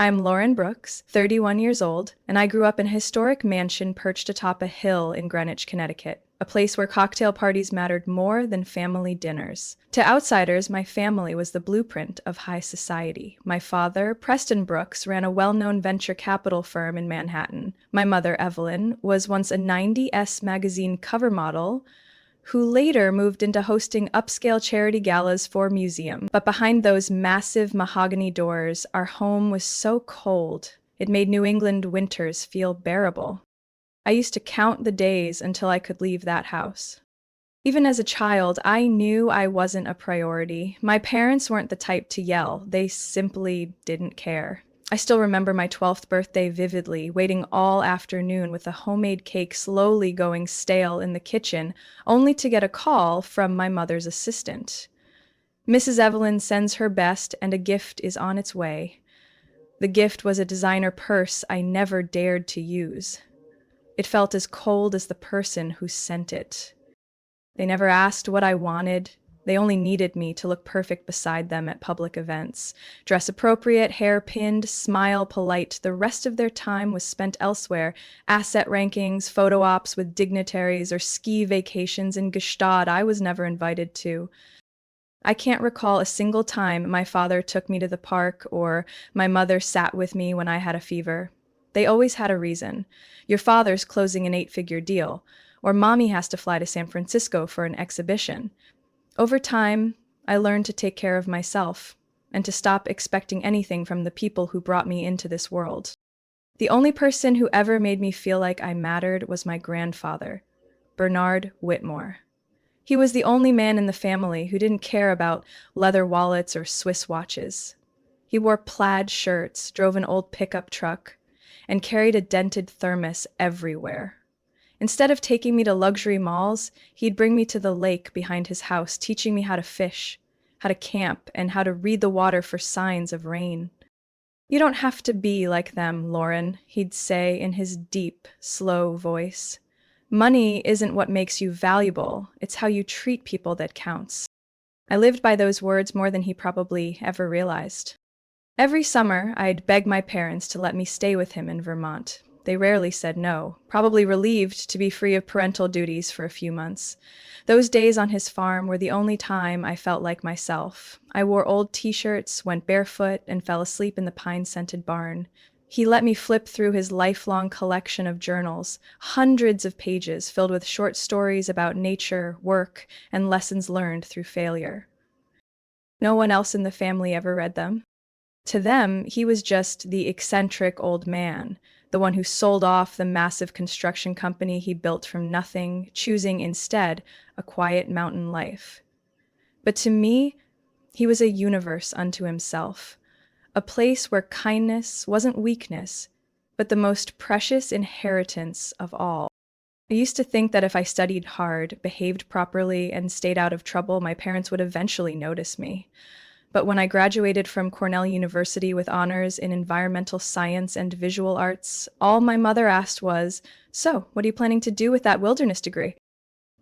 I'm Lauren Brooks, 31 years old, and I grew up in a historic mansion perched atop a hill in Greenwich, Connecticut, a place where cocktail parties mattered more than family dinners. To outsiders, my family was the blueprint of high society. My father, Preston Brooks, ran a well-known venture capital firm in Manhattan. My mother, Evelyn, was once a 90s magazine cover model who later moved into hosting upscale charity galas for museums. But behind those massive mahogany doors, our home was so cold, it made New England winters feel bearable. I used to count the days until I could leave that house. Even as a child, I knew I wasn't a priority. My parents weren't the type to yell, they simply didn't care. I still remember my 12th birthday vividly, waiting all afternoon with a homemade cake slowly going stale in the kitchen, only to get a call from my mother's assistant. Mrs. Evelyn sends her best and a gift is on its way. The gift was a designer purse I never dared to use. It felt as cold as the person who sent it. They never asked what I wanted. They only needed me to look perfect beside them at public events. Dress appropriate, hair pinned, smile polite. The rest of their time was spent elsewhere. Asset rankings, photo ops with dignitaries, or ski vacations in Gstaad I was never invited to. I can't recall a single time my father took me to the park or my mother sat with me when I had a fever. They always had a reason. Your father's closing an 8-figure deal, or mommy has to fly to San Francisco for an exhibition. Over time, I learned to take care of myself and to stop expecting anything from the people who brought me into this world. The only person who ever made me feel like I mattered was my grandfather, Bernard Whitmore. He was the only man in the family who didn't care about leather wallets or Swiss watches. He wore plaid shirts, drove an old pickup truck, and carried a dented thermos everywhere. Instead of taking me to luxury malls, he'd bring me to the lake behind his house, teaching me how to fish, how to camp, and how to read the water for signs of rain. "You don't have to be like them, Lauren," he'd say in his deep, slow voice. "Money isn't what makes you valuable, it's how you treat people that counts." I lived by those words more than he probably ever realized. Every summer, I'd beg my parents to let me stay with him in Vermont. They rarely said no, probably relieved to be free of parental duties for a few months. Those days on his farm were the only time I felt like myself. I wore old t-shirts, went barefoot, and fell asleep in the pine-scented barn. He let me flip through his lifelong collection of journals, hundreds of pages filled with short stories about nature, work, and lessons learned through failure. No one else in the family ever read them. To them, he was just the eccentric old man, the one who sold off the massive construction company he built from nothing, choosing instead a quiet mountain life. But to me, he was a universe unto himself, a place where kindness wasn't weakness, but the most precious inheritance of all. I used to think that if I studied hard, behaved properly, and stayed out of trouble, my parents would eventually notice me. But when I graduated from Cornell University with honors in environmental science and visual arts, all my mother asked was, "So, what are you planning to do with that wilderness degree?"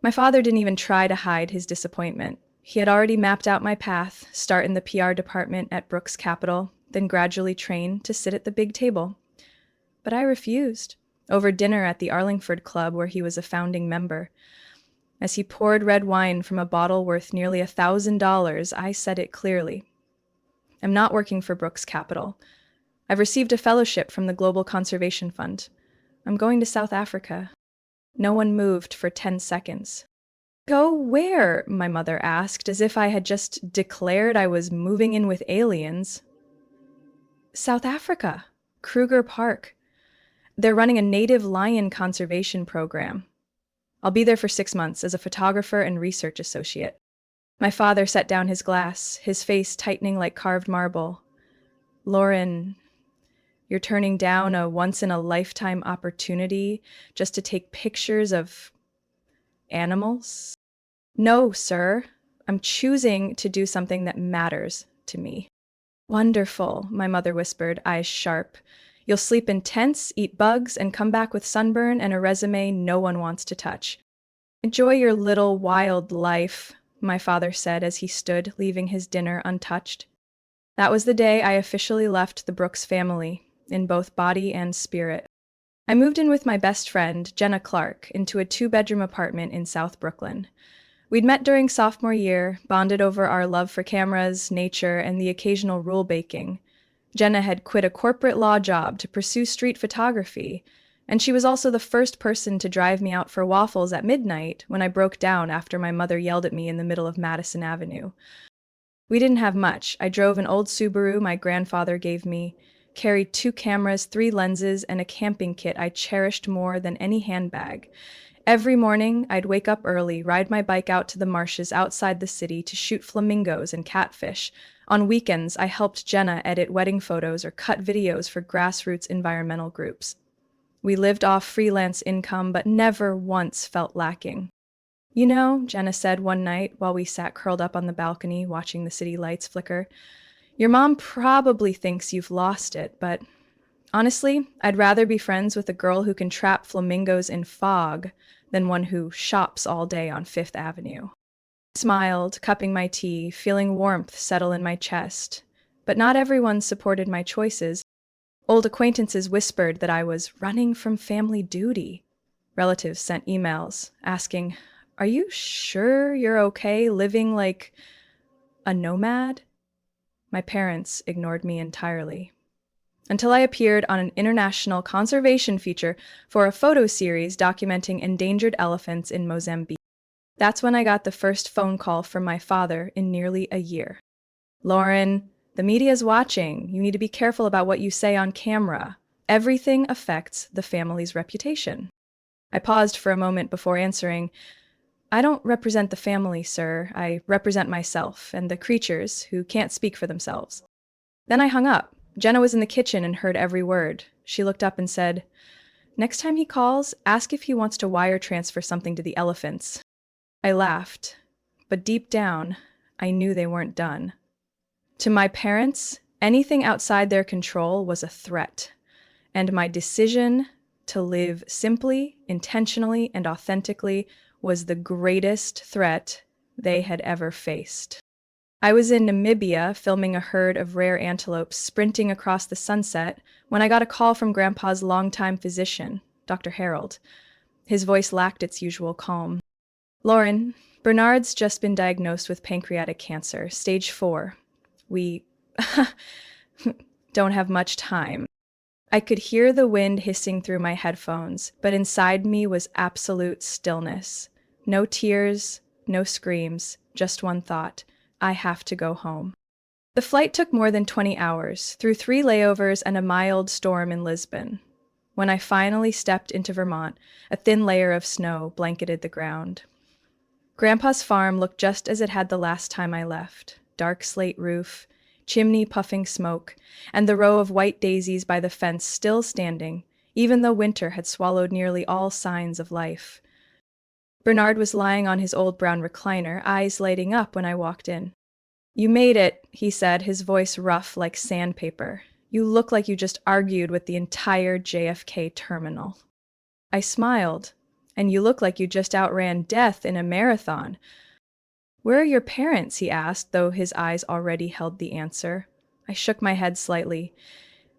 My father didn't even try to hide his disappointment. He had already mapped out my path, start in the PR department at Brooks Capital, then gradually train to sit at the big table. But I refused, over dinner at the Arlingford Club where he was a founding member. As he poured red wine from a bottle worth nearly $1,000, I said it clearly. "I'm not working for Brooks Capital. I've received a fellowship from the Global Conservation Fund. I'm going to South Africa." No one moved for 10 seconds. "Go where?" my mother asked, as if I had just declared I was moving in with aliens. "South Africa, Kruger Park. They're running a native lion conservation program. I'll be there for 6 months as a photographer and research associate." My father set down his glass, his face tightening like carved marble. "Lauren, you're turning down a once-in-a-lifetime opportunity just to take pictures of animals?" "No, sir. I'm choosing to do something that matters to me." "Wonderful," my mother whispered, eyes sharp. "You'll sleep in tents, eat bugs, and come back with sunburn and a resume no one wants to touch. Enjoy your little wild life," my father said as he stood, leaving his dinner untouched. That was the day I officially left the Brooks family, in both body and spirit. I moved in with my best friend, Jenna Clark, into a two-bedroom apartment in South Brooklyn. We'd met during sophomore year, bonded over our love for cameras, nature, and the occasional rule baking. Jenna had quit a corporate law job to pursue street photography, and she was also the first person to drive me out for waffles at midnight when I broke down after my mother yelled at me in the middle of Madison Avenue. We didn't have much. I drove an old Subaru my grandfather gave me, carried 2 cameras, 3 lenses, and a camping kit I cherished more than any handbag. Every morning, I'd wake up early, ride my bike out to the marshes outside the city to shoot flamingos and catfish. On weekends, I helped Jenna edit wedding photos or cut videos for grassroots environmental groups. We lived off freelance income, but never once felt lacking. You know, Jenna said one night while we sat curled up on the balcony watching the city lights flicker, your mom probably thinks you've lost it, but honestly, I'd rather be friends with a girl who can trap flamingos in fog than one who shops all day on Fifth Avenue. I smiled, cupping my tea, feeling warmth settle in my chest. But not everyone supported my choices. Old acquaintances whispered that I was running from family duty. Relatives sent emails asking, are you sure you're okay living like a nomad? My parents ignored me entirely. Until I appeared on an international conservation feature for a photo series documenting endangered elephants in Mozambique. That's when I got the first phone call from my father in nearly a year. Lauren, the media's watching. You need to be careful about what you say on camera. Everything affects the family's reputation. I paused for a moment before answering. I don't represent the family, sir. I represent myself and the creatures who can't speak for themselves. Then I hung up. Jenna was in the kitchen and heard every word. She looked up and said, next time he calls, ask if he wants to wire transfer something to the elephants. I laughed, but deep down, I knew they weren't done. To my parents, anything outside their control was a threat, and my decision to live simply, intentionally, and authentically was the greatest threat they had ever faced. I was in Namibia filming a herd of rare antelopes sprinting across the sunset when I got a call from Grandpa's longtime physician, Dr. Harold. His voice lacked its usual calm. Lauren, Bernard's just been diagnosed with pancreatic cancer, stage 4. We don't have much time. I could hear the wind hissing through my headphones, but inside me was absolute stillness. No tears, no screams, just one thought. I have to go home. The flight took more than 20 hours, through 3 layovers and a mild storm in Lisbon. When I finally stepped into Vermont, a thin layer of snow blanketed the ground. Grandpa's farm looked just as it had the last time I left. Dark slate roof, chimney puffing smoke, and the row of white daisies by the fence still standing, even though winter had swallowed nearly all signs of life. Bernard was lying on his old brown recliner, eyes lighting up when I walked in. You made it, he said, his voice rough like sandpaper. You look like you just argued with the entire JFK terminal. I smiled. And you look like you just outran death in a marathon. Where are your parents? He asked, though his eyes already held the answer. I shook my head slightly.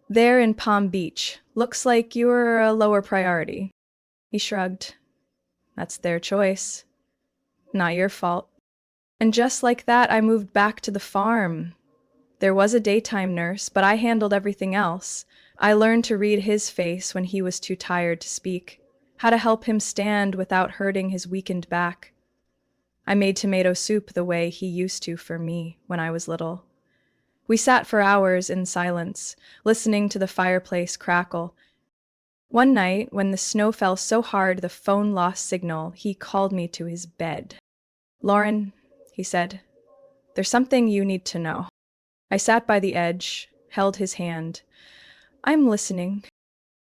They're in Palm Beach. Looks like you're a lower priority. He shrugged. That's their choice. Not your fault. And just like that, I moved back to the farm. There was a daytime nurse, but I handled everything else. I learned to read his face when he was too tired to speak, how to help him stand without hurting his weakened back. I made tomato soup the way he used to for me when I was little. We sat for hours in silence, listening to the fireplace crackle. One night, when the snow fell so hard the phone lost signal, he called me to his bed. Lauren, he said, there's something you need to know. I sat by the edge, held his hand. I'm listening.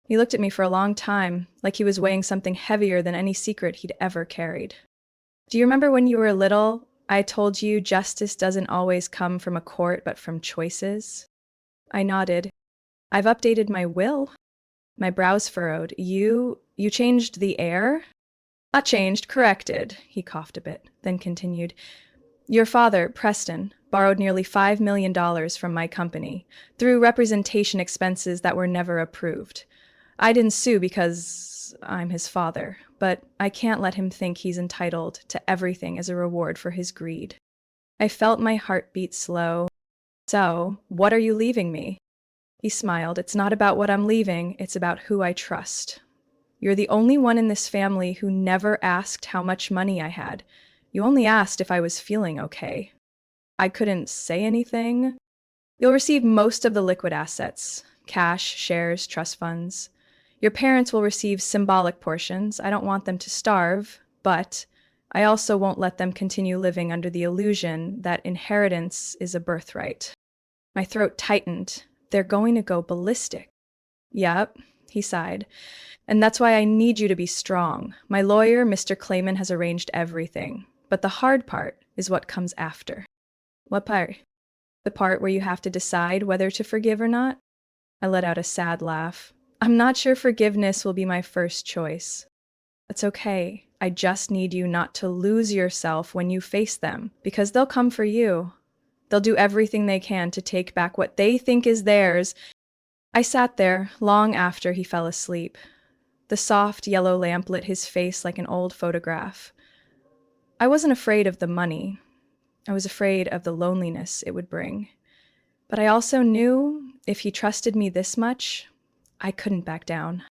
He looked at me for a long time, like he was weighing something heavier than any secret he'd ever carried. Do you remember when you were little, I told you justice doesn't always come from a court but from choices? I nodded. I've updated my will. My brows furrowed. You changed the heir? Not changed, corrected. He coughed a bit, then continued. Your father, Preston, borrowed nearly $5 million from my company through representation expenses that were never approved. I didn't sue because I'm his father, but I can't let him think he's entitled to everything as a reward for his greed. I felt my heart beat slow. So, what are you leaving me? He smiled. It's not about what I'm leaving, it's about who I trust. You're the only one in this family who never asked how much money I had. You only asked if I was feeling okay. I couldn't say anything. You'll receive most of the liquid assets: cash, shares, trust funds. Your parents will receive symbolic portions. I don't want them to starve, but I also won't let them continue living under the illusion that inheritance is a birthright. My throat tightened. They're going to go ballistic. Yep, he sighed. And that's why I need you to be strong. My lawyer, Mr. Clayman, has arranged everything. But the hard part is what comes after. What part? The part where you have to decide whether to forgive or not? I let out a sad laugh. I'm not sure forgiveness will be my first choice. That's okay. I just need you not to lose yourself when you face them, because they'll come for you. They'll do everything they can to take back what they think is theirs. I sat there long after he fell asleep. The soft yellow lamp lit his face like an old photograph. I wasn't afraid of the money. I was afraid of the loneliness it would bring. But I also knew if he trusted me this much, I couldn't back down.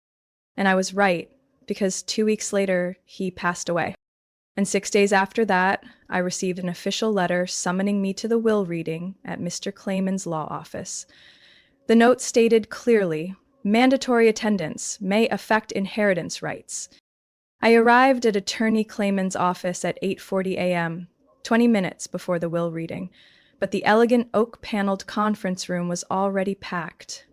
And I was right, because 2 weeks later, he passed away. And 6 days after that, I received an official letter summoning me to the will reading at Mr. Clayman's law office. The note stated clearly, mandatory attendance may affect inheritance rights. I arrived at Attorney Clayman's office at 8:40 a.m., 20 minutes before the will reading, but the elegant oak-paneled conference room was already packed.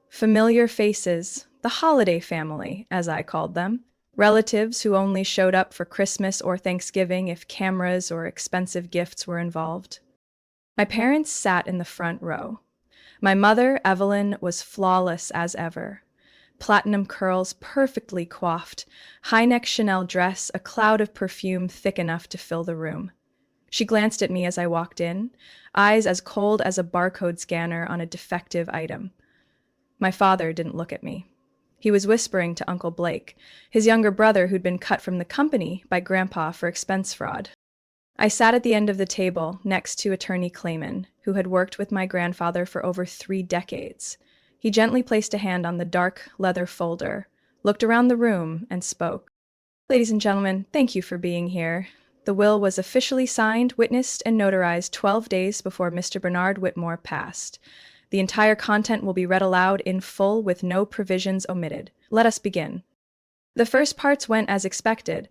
Familiar faces, the holiday family, as I called them, relatives who only showed up for Christmas or Thanksgiving if cameras or expensive gifts were involved. My parents sat in the front row. My mother, Evelyn, was flawless as ever. Platinum curls perfectly coiffed, high-neck Chanel dress, a cloud of perfume thick enough to fill the room. She glanced at me as I walked in, eyes as cold as a barcode scanner on a defective item. My father didn't look at me. He was whispering to Uncle Blake, his younger brother who'd been cut from the company by Grandpa for expense fraud. I sat at the end of the table next to Attorney Clayman, who had worked with my grandfather for over 3 decades. He gently placed a hand on the dark leather folder, looked around the room, and spoke. Ladies and gentlemen, thank you for being here. The will was officially signed, witnessed, and notarized 12 days before Mr. Bernard Whitmore passed. The entire content will be read aloud in full with no provisions omitted. Let us begin. The first parts went as expected.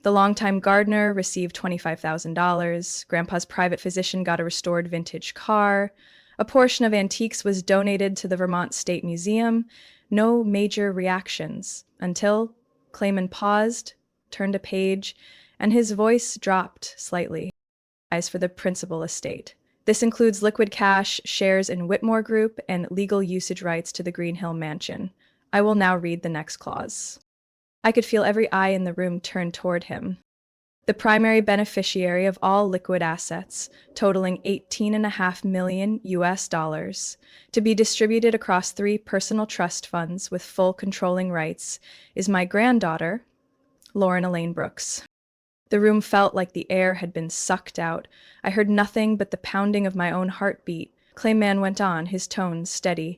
The longtime gardener received $25,000. Grandpa's private physician got a restored vintage car. A portion of antiques was donated to the Vermont State Museum. No major reactions until Clayman paused, turned a page, and his voice dropped slightly. As for the principal estate. This includes liquid cash, shares in Whitmore Group, and legal usage rights to the Green Hill Mansion. I will now read the next clause. I could feel every eye in the room turn toward him. The primary beneficiary of all liquid assets, totaling $18.5 million to be distributed across 3 personal trust funds with full controlling rights, is my granddaughter, Lauren Elaine Brooks. The room felt like the air had been sucked out. I heard nothing but the pounding of my own heartbeat. Clayman went on, his tone steady.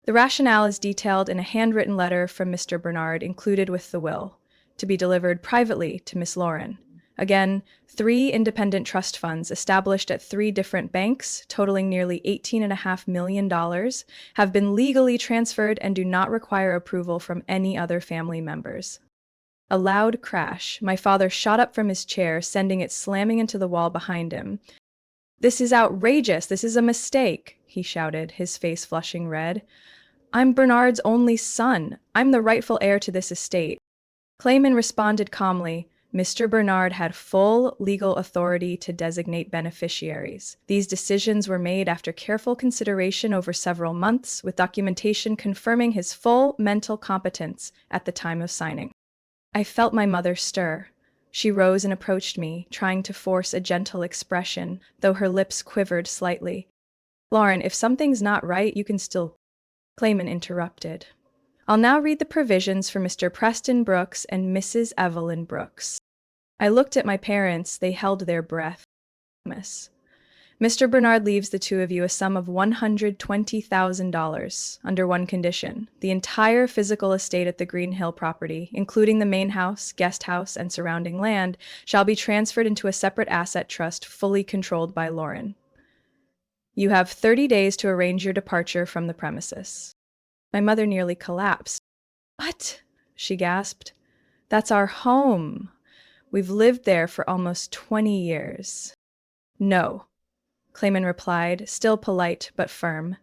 The rationale is detailed in a handwritten letter from Mr. Bernard included with the will, to be delivered privately to Miss Lauren. Again, 3 independent trust funds established at 3 different banks, totaling nearly $18.5 million, have been legally transferred and do not require approval from any other family members. A loud crash. My father shot up from his chair, sending it slamming into the wall behind him. This is outrageous. This is a mistake, he shouted, his face flushing red. I'm Bernard's only son. I'm the rightful heir to this estate. Clayman responded calmly. Mr. Bernard had full legal authority to designate beneficiaries. These decisions were made after careful consideration over several months, with documentation confirming his full mental competence at the time of signing. I felt my mother stir. She rose and approached me, trying to force a gentle expression, though her lips quivered slightly. Lauren, if something's not right, you can still. Clayman interrupted. I'll now read the provisions for Mr. Preston Brooks and Mrs. Evelyn Brooks. I looked at my parents. They held their breath. Miss. Mr. Bernard leaves the two of you a sum of $120,000 under one condition. The entire physical estate at the Green Hill property, including the main house, guest house, and surrounding land, shall be transferred into a separate asset trust fully controlled by Lauren. You have 30 days to arrange your departure from the premises. My mother nearly collapsed. What? She gasped. That's our home. We've lived there for almost 20 years. No, Clayman replied, still polite but firm.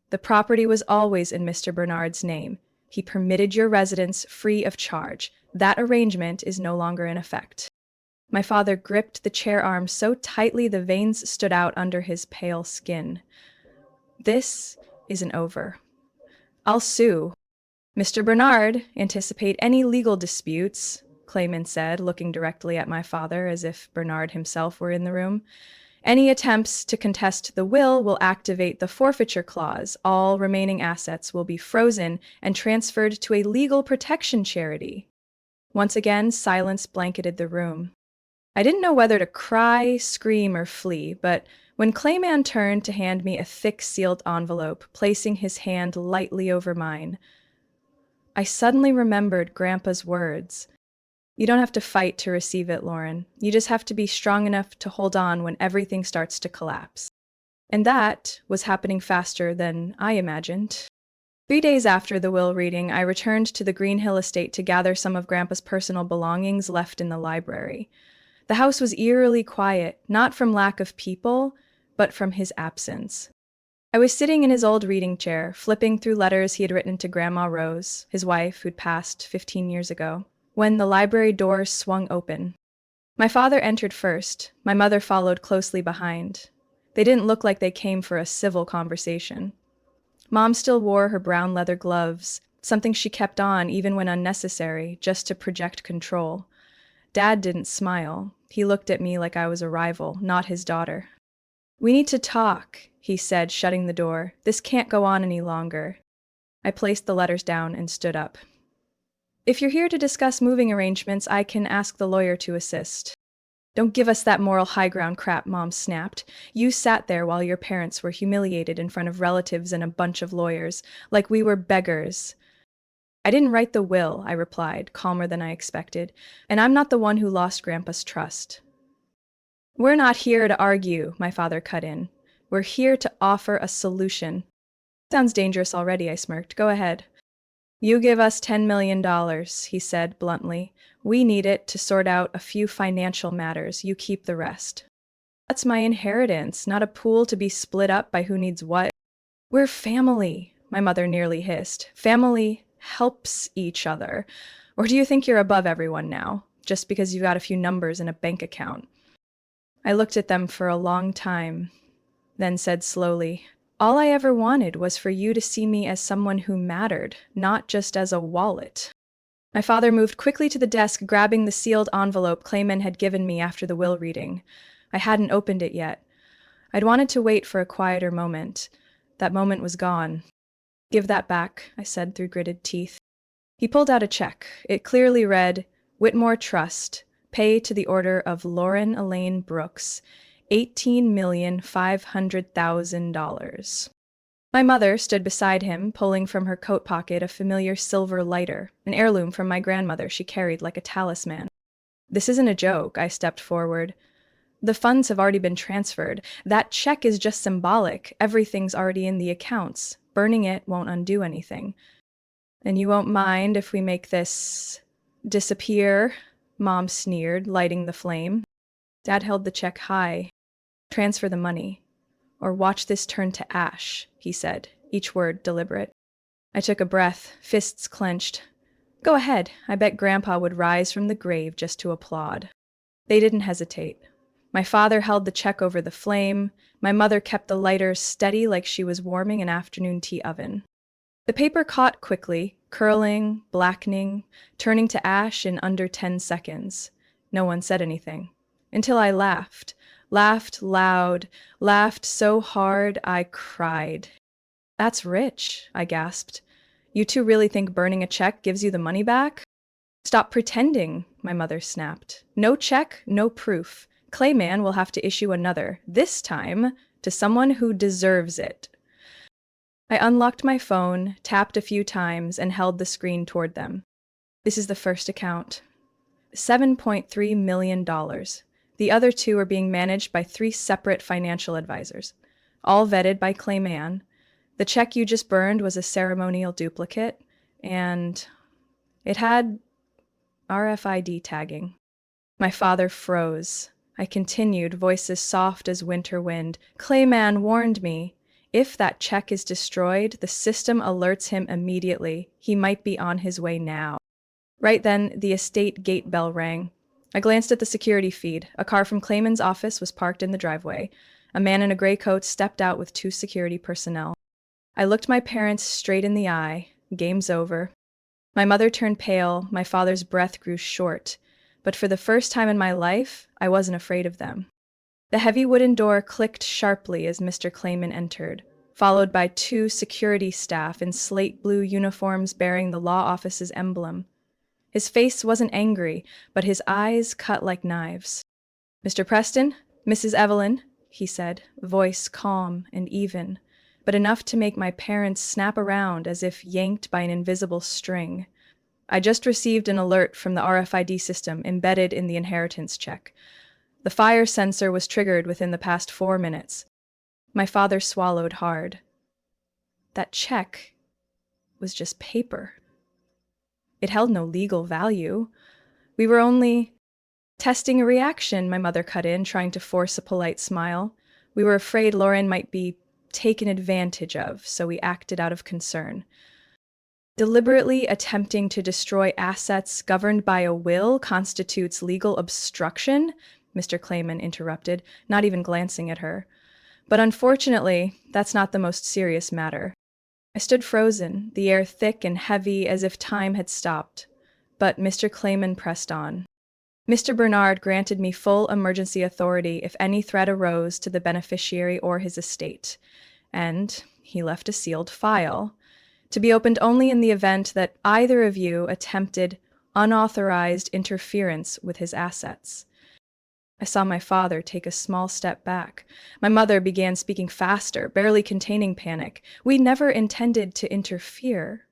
The property was always in Mr. Bernard's name. He permitted your residence free of charge. That arrangement is no longer in effect. My father gripped the chair arm so tightly the veins stood out under his pale skin. This isn't over. I'll sue. Mr. Bernard, anticipate any legal disputes, Clayman said, looking directly at my father as if Bernard himself were in the room. Any attempts to contest the will activate the forfeiture clause. All remaining assets will be frozen and transferred to a legal protection charity. Once again, silence blanketed the room. I didn't know whether to cry, scream, or flee, but when Clayman turned to hand me a thick sealed envelope, placing his hand lightly over mine, I suddenly remembered Grandpa's words. You don't have to fight to receive it, Lauren. You just have to be strong enough to hold on when everything starts to collapse. And that was happening faster than I imagined. 3 days after the will reading, I returned to the Green Hill estate to gather some of Grandpa's personal belongings left in the library. The house was eerily quiet, not from lack of people, but from his absence. I was sitting in his old reading chair, flipping through letters he had written to Grandma Rose, his wife who'd passed 15 years ago, when the library doors swung open. My father entered first. My mother followed closely behind. They didn't look like they came for a civil conversation. Mom still wore her brown leather gloves, something she kept on even when unnecessary, just to project control. Dad didn't smile. He looked at me like I was a rival, not his daughter. We need to talk, he said, shutting the door. This can't go on any longer. I placed the letters down and stood up. If you're here to discuss moving arrangements, I can ask the lawyer to assist. Don't give us that moral high ground crap, Mom snapped. You sat there while your parents were humiliated in front of relatives and a bunch of lawyers, like we were beggars. I didn't write the will, I replied, calmer than I expected, and I'm not the one who lost Grandpa's trust. We're not here to argue, my father cut in. We're here to offer a solution. Sounds dangerous already, I smirked. Go ahead. You give us $10 million, he said bluntly. We need it to sort out a few financial matters. You keep the rest. That's my inheritance, not a pool to be split up by who needs what. We're family, my mother nearly hissed. Family helps each other. Or do you think you're above everyone now, just because you've got a few numbers in a bank account? I looked at them for a long time, then said slowly, all I ever wanted was for you to see me as someone who mattered, not just as a wallet. My father moved quickly to the desk, grabbing the sealed envelope Clayman had given me after the will reading. I hadn't opened it yet. I'd wanted to wait for a quieter moment. That moment was gone. Give that back, I said through gritted teeth. He pulled out a check. It clearly read, Whitmore Trust, pay to the order of Lauren Elaine Brooks, $18,500,000. My mother stood beside him, pulling from her coat pocket a familiar silver lighter, an heirloom from my grandmother she carried like a talisman. This isn't a joke, I stepped forward. The funds have already been transferred. That check is just symbolic. Everything's already in the accounts. Burning it won't undo anything. And you won't mind if we make this disappear? Mom sneered, lighting the flame. Dad held the check high. Transfer the money. Or watch this turn to ash, he said, each word deliberate. I took a breath, fists clenched. Go ahead. I bet Grandpa would rise from the grave just to applaud. They didn't hesitate. My father held the check over the flame. My mother kept the lighter steady like she was warming an afternoon tea oven. The paper caught quickly, curling, blackening, turning to ash in under 10 seconds. No one said anything. Until I laughed. Laughed loud. Laughed so hard I cried. "That's rich," I gasped. "You two really think burning a check gives you the money back?" "Stop pretending," my mother snapped. "No check, no proof. Clayman will have to issue another, this time to someone who deserves it." I unlocked my phone, tapped a few times, and held the screen toward them. This is the first account. $7.3 million. The other two are being managed by 3 separate financial advisors, all vetted by Clayman. The check you just burned was a ceremonial duplicate, and it had RFID tagging. My father froze. I continued, voices soft as winter wind. "Clayman warned me. If that check is destroyed, the system alerts him immediately. He might be on his way now." Right then, the estate gate bell rang. I glanced at the security feed. A car from Clayman's office was parked in the driveway. A man in a gray coat stepped out with 2 security personnel. I looked my parents straight in the eye. Game's over. My mother turned pale, my father's breath grew short. But for the first time in my life, I wasn't afraid of them. The heavy wooden door clicked sharply as Mr. Clayman entered, followed by 2 security staff in slate blue uniforms bearing the law office's emblem. His face wasn't angry, but his eyes cut like knives. "Mr. Preston, Mrs. Evelyn," he said, voice calm and even, but enough to make my parents snap around as if yanked by an invisible string. "I just received an alert from the RFID system embedded in the inheritance check. The fire sensor was triggered within the past 4 minutes." My father swallowed hard. That check was just paper. It held no legal value. "We were only testing a reaction," my mother cut in, trying to force a polite smile. "We were afraid Lauren might be taken advantage of, so we acted out of concern." "Deliberately attempting to destroy assets governed by a will constitutes legal obstruction," Mr. Clayman interrupted, not even glancing at her. "But unfortunately, that's not the most serious matter." I stood frozen, the air thick and heavy as if time had stopped. But Mr. Clayman pressed on. "Mr. Bernard granted me full emergency authority if any threat arose to the beneficiary or his estate. And he left a sealed file, to be opened only in the event that either of you attempted unauthorized interference with his assets." I saw my father take a small step back. My mother began speaking faster, barely containing panic. "We never intended to interfere.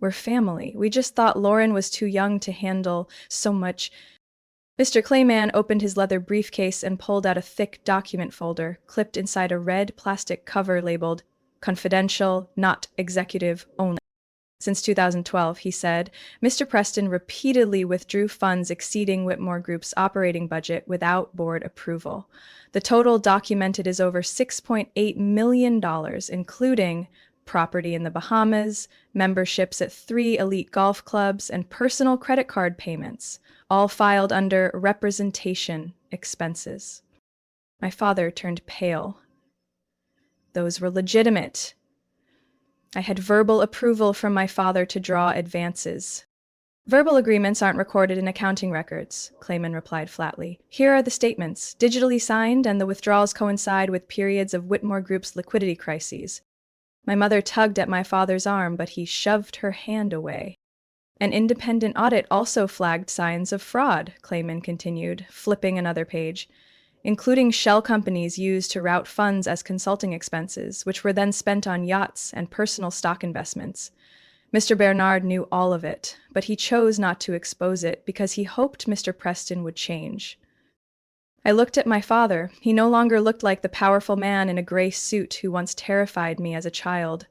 We're family. We just thought Lauren was too young to handle so much." Mr. Clayman opened his leather briefcase and pulled out a thick document folder, clipped inside a red plastic cover labeled "Confidential, not executive only." "Since 2012, he said, Mr. Preston repeatedly withdrew funds exceeding Whitmore Group's operating budget without board approval. The total documented is over $6.8 million, including property in the Bahamas, memberships at 3 elite golf clubs, and personal credit card payments, all filed under representation expenses." My father turned pale. "Those were legitimate. I had verbal approval from my father to draw advances." "Verbal agreements aren't recorded in accounting records," Clayman replied flatly. "Here are the statements, digitally signed, and the withdrawals coincide with periods of Whitmore Group's liquidity crises." My mother tugged at my father's arm, but he shoved her hand away. "An independent audit also flagged signs of fraud," Clayman continued, flipping another page, "including shell companies used to route funds as consulting expenses, which were then spent on yachts and personal stock investments. Mr. Bernard knew all of it, but he chose not to expose it because he hoped Mr. Preston would change." I looked at my father. He no longer looked like the powerful man in a gray suit who once terrified me as a child.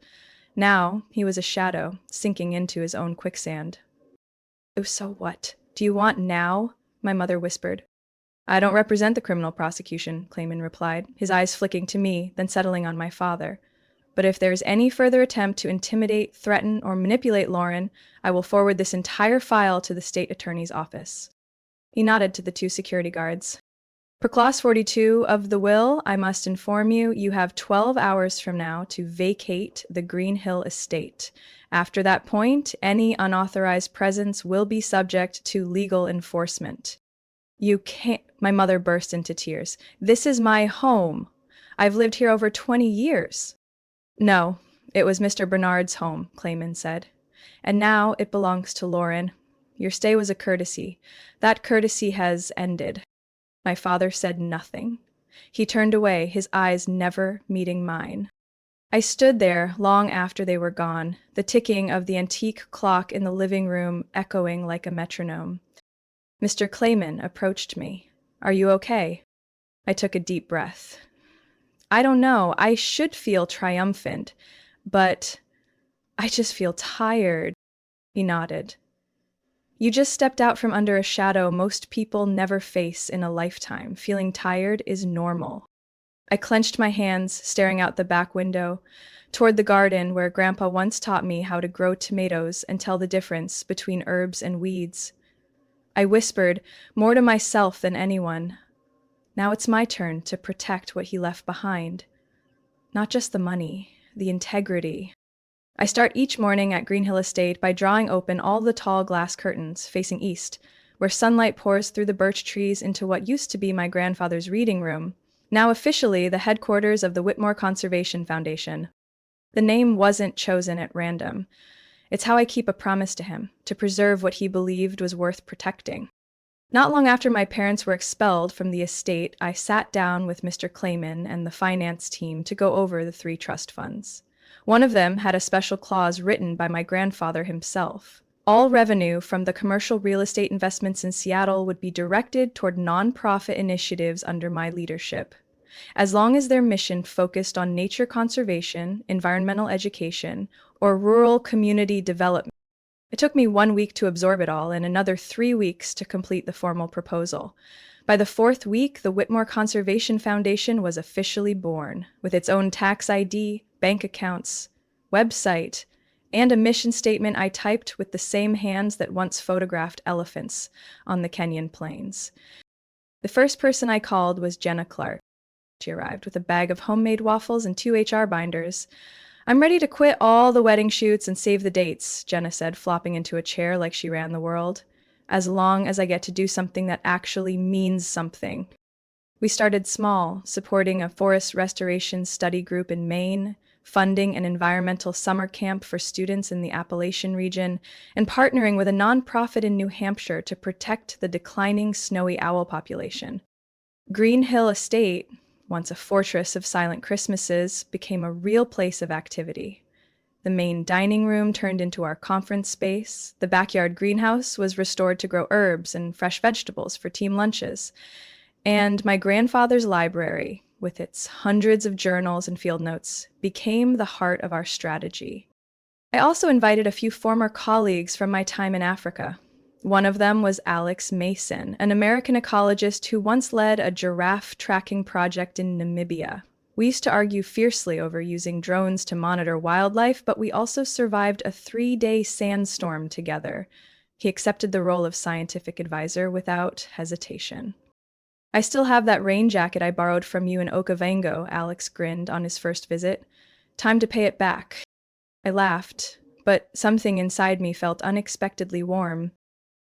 Now he was a shadow, sinking into his own quicksand. "Oh, so what? Do you want now?" my mother whispered. "I don't represent the criminal prosecution," Clayman replied, his eyes flicking to me, then settling on my father. "But if there is any further attempt to intimidate, threaten, or manipulate Lauren, I will forward this entire file to the state attorney's office." He nodded to the 2 security guards. "Per Clause 42 of the will, I must inform you, you have 12 hours from now to vacate the Green Hill estate. After that point, any unauthorized presence will be subject to legal enforcement." You can't. My mother burst into tears. This is my home. I've lived here over 20 years. No, it was Mr. Bernard's home, Clayman said. And now it belongs to Lauren. Your stay was a courtesy. That courtesy has ended. My father said nothing. He turned away, his eyes never meeting mine. I stood there long after they were gone, the ticking of the antique clock in the living room echoing like a metronome. Mr. Clayman approached me. Are you okay? I took a deep breath. I don't know. I should feel triumphant, but I just feel tired. He nodded. You just stepped out from under a shadow most people never face in a lifetime. Feeling tired is normal. I clenched my hands, staring out the back window, toward the garden where Grandpa once taught me how to grow tomatoes and tell the difference between herbs and weeds. I whispered, more to myself than anyone. Now it's my turn to protect what he left behind. Not just the money, the integrity. I start each morning at Green Hill Estate by drawing open all the tall glass curtains facing east, where sunlight pours through the birch trees into what used to be my grandfather's reading room, now officially the headquarters of the Whitmore Conservation Foundation. The name wasn't chosen at random. It's how I keep a promise to him, to preserve what he believed was worth protecting. Not long after my parents were expelled from the estate, I sat down with Mr. Clayman and the finance team to go over the 3 trust funds. One of them had a special clause written by my grandfather himself. All revenue from the commercial real estate investments in Seattle would be directed toward nonprofit initiatives under my leadership, as long as their mission focused on nature conservation, environmental education, or rural community development. It took me 1 week to absorb it all and another 3 weeks to complete the formal proposal. By the 4th week, the Whitmore Conservation Foundation was officially born, with its own tax ID, bank accounts, website, and a mission statement I typed with the same hands that once photographed elephants on the Kenyan plains. The first person I called was Jenna Clark. She arrived with a bag of homemade waffles and 2 HR binders. I'm ready to quit all the wedding shoots and save the dates, Jenna said, flopping into a chair like she ran the world. As long as I get to do something that actually means something. We started small, supporting a forest restoration study group in Maine, funding an environmental summer camp for students in the Appalachian region, and partnering with a nonprofit in New Hampshire to protect the declining snowy owl population. Green Hill Estate, once a fortress of silent Christmases, became a real place of activity. The main dining room turned into our conference space. The backyard greenhouse was restored to grow herbs and fresh vegetables for team lunches. And my grandfather's library, with its hundreds of journals and field notes, became the heart of our strategy. I also invited a few former colleagues from my time in Africa. One of them was Alex Mason, an American ecologist who once led a giraffe tracking project in Namibia. We used to argue fiercely over using drones to monitor wildlife, but we also survived a 3-day sandstorm together. He accepted the role of scientific advisor without hesitation. I still have that rain jacket I borrowed from you in Okavango, Alex grinned on his first visit. Time to pay it back. I laughed, but something inside me felt unexpectedly warm.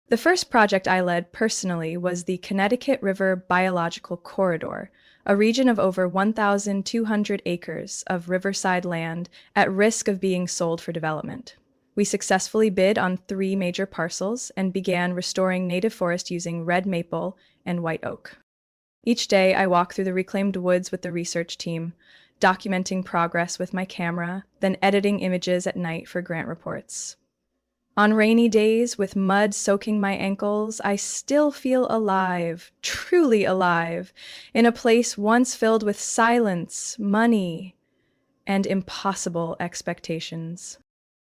The first project I led personally was the Connecticut River Biological Corridor, a region of over 1,200 acres of riverside land at risk of being sold for development. We successfully bid on 3 major parcels and began restoring native forest using red maple and white oak. Each day, I walked through the reclaimed woods with the research team, documenting progress with my camera, then editing images at night for grant reports. On rainy days, with mud soaking my ankles, I still feel alive, truly alive, in a place once filled with silence, money, and impossible expectations.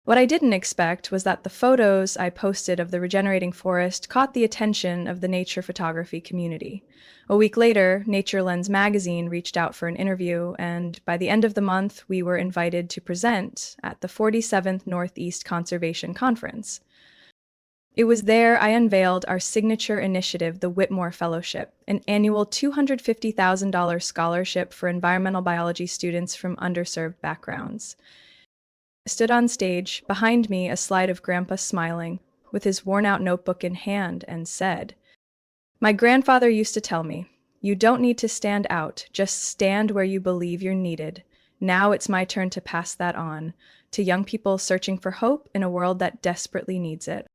What I didn't expect was that the photos I posted of the regenerating forest caught the attention of the nature photography community. A week later, Nature Lens magazine reached out for an interview, and by the end of the month, we were invited to present at the 47th Northeast Conservation Conference. It was there I unveiled our signature initiative, the Whitmore Fellowship, an annual $250,000 scholarship for environmental biology students from underserved backgrounds. I stood on stage, behind me a slide of Grandpa smiling, with his worn-out notebook in hand, and said, My grandfather used to tell me, "You don't need to stand out, just stand where you believe you're needed." Now it's my turn to pass that on to young people searching for hope in a world that desperately needs it.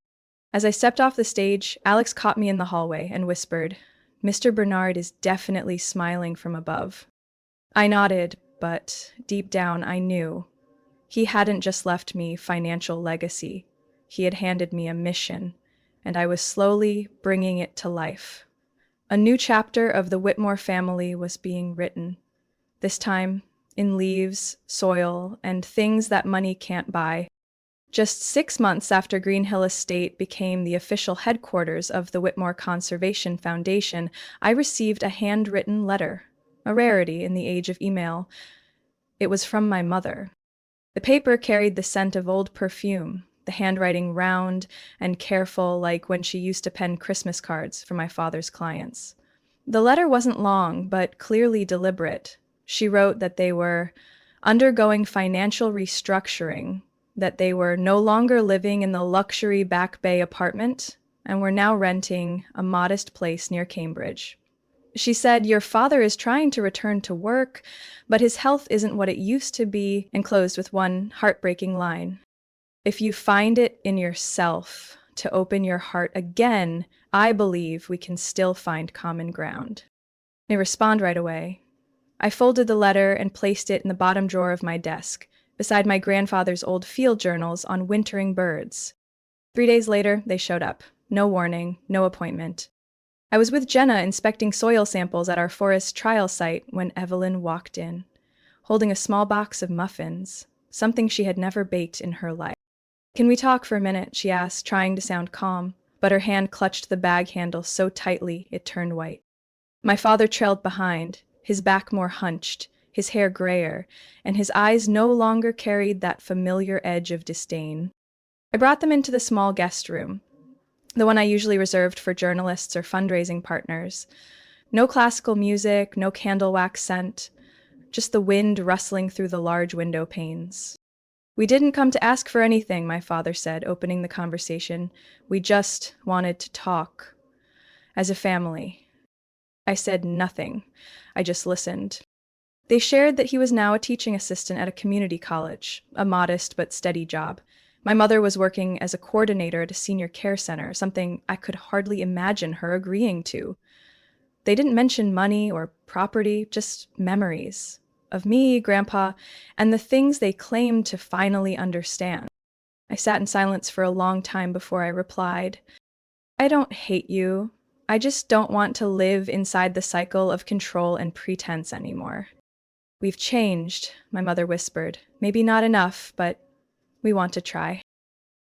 As I stepped off the stage, Alex caught me in the hallway and whispered, "Mr. Bernard is definitely smiling from above." I nodded, but deep down I knew he hadn't just left me financial legacy. He had handed me a mission, and I was slowly bringing it to life. A new chapter of the Whitmore family was being written, this time in leaves, soil, and things that money can't buy. Just 6 months after Green Hill Estate became the official headquarters of the Whitmore Conservation Foundation, I received a handwritten letter, a rarity in the age of email. It was from my mother. The paper carried the scent of old perfume, the handwriting round and careful like when she used to pen Christmas cards for my father's clients. The letter wasn't long, but clearly deliberate. She wrote that they were undergoing financial restructuring, that they were no longer living in the luxury Back Bay apartment, and were now renting a modest place near Cambridge. She said, "Your father is trying to return to work, but his health isn't what it used to be," and closed with one heartbreaking line. "If you find it in yourself to open your heart again, I believe we can still find common ground." They respond right away. I folded the letter and placed it in the bottom drawer of my desk, beside my grandfather's old field journals on wintering birds. 3 days later, they showed up. No warning, no appointment. I was with Jenna inspecting soil samples at our forest trial site when Evelyn walked in, holding a small box of muffins, something she had never baked in her life. "Can we talk for a minute?" she asked, trying to sound calm, but her hand clutched the bag handle so tightly it turned white. My father trailed behind, his back more hunched, his hair grayer, and his eyes no longer carried that familiar edge of disdain. I brought them into the small guest room, the one I usually reserved for journalists or fundraising partners. No classical music, no candle wax scent, just the wind rustling through the large window panes. "We didn't come to ask for anything," my father said, opening the conversation. "We just wanted to talk. As a family." I said nothing. I just listened. They shared that he was now a teaching assistant at a community college, a modest but steady job. My mother was working as a coordinator at a senior care center, something I could hardly imagine her agreeing to. They didn't mention money or property, just memories of me, Grandpa, and the things they claimed to finally understand. I sat in silence for a long time before I replied, "I don't hate you. I just don't want to live inside the cycle of control and pretense anymore." "We've changed," my mother whispered. "Maybe not enough, but we want to try."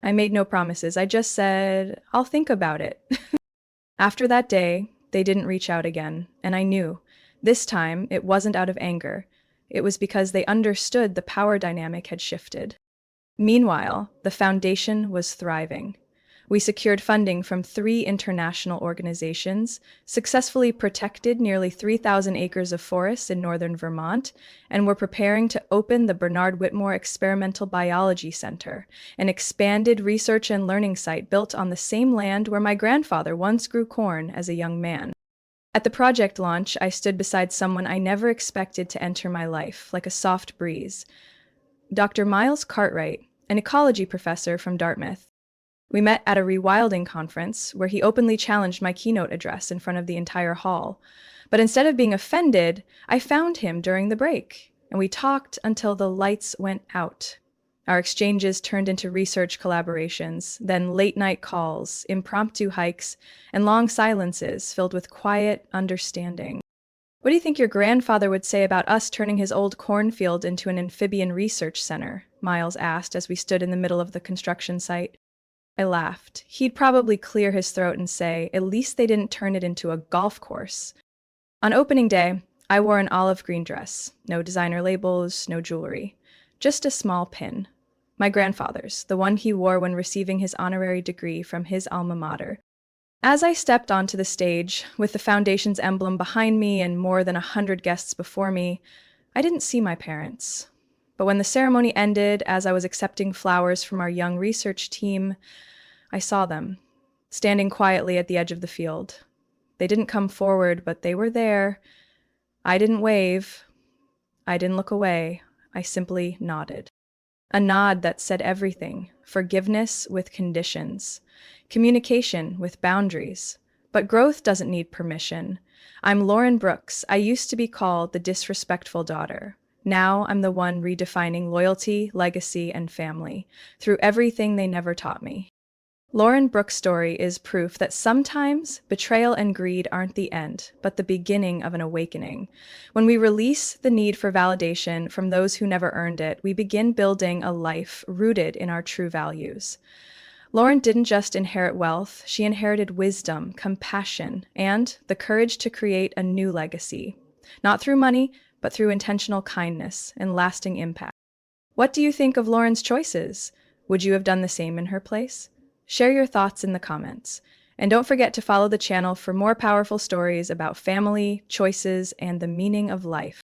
I made no promises. I just said, "I'll think about it." After that day, they didn't reach out again, and I knew. This time, it wasn't out of anger. It was because they understood the power dynamic had shifted. Meanwhile, the foundation was thriving. We secured funding from 3 international organizations, successfully protected nearly 3,000 acres of forests in northern Vermont, and were preparing to open the Bernard Whitmore Experimental Biology Center, an expanded research and learning site built on the same land where my grandfather once grew corn as a young man. At the project launch, I stood beside someone I never expected to enter my life, like a soft breeze. Dr. Miles Cartwright, an ecology professor from Dartmouth. We met at a rewilding conference where he openly challenged my keynote address in front of the entire hall. But instead of being offended, I found him during the break, and we talked until the lights went out. Our exchanges turned into research collaborations, then late-night calls, impromptu hikes, and long silences filled with quiet understanding. "What do you think your grandfather would say about us turning his old cornfield into an amphibian research center?" Miles asked as we stood in the middle of the construction site. I laughed. He'd probably clear his throat and say, "At least they didn't turn it into a golf course." On opening day, I wore an olive green dress. No designer labels, no jewelry. Just a small pin. My grandfather's, the one he wore when receiving his honorary degree from his alma mater. As I stepped onto the stage, with the foundation's emblem behind me and more than 100 guests before me, I didn't see my parents. But when the ceremony ended, as I was accepting flowers from our young research team, I saw them, standing quietly at the edge of the field. They didn't come forward, but they were there. I didn't wave. I didn't look away. I simply nodded. A nod that said everything: forgiveness with conditions, communication with boundaries. But growth doesn't need permission. I'm Lauren Brooks. I used to be called the disrespectful daughter. Now I'm the one redefining loyalty, legacy, and family through everything they never taught me. Lauren Brooks' story is proof that sometimes betrayal and greed aren't the end, but the beginning of an awakening. When we release the need for validation from those who never earned it, we begin building a life rooted in our true values. Lauren didn't just inherit wealth, she inherited wisdom, compassion, and the courage to create a new legacy. Not through money, but through intentional kindness and lasting impact. What do you think of Lauren's choices? Would you have done the same in her place? Share your thoughts in the comments. And don't forget to follow the channel for more powerful stories about family, choices, and the meaning of life.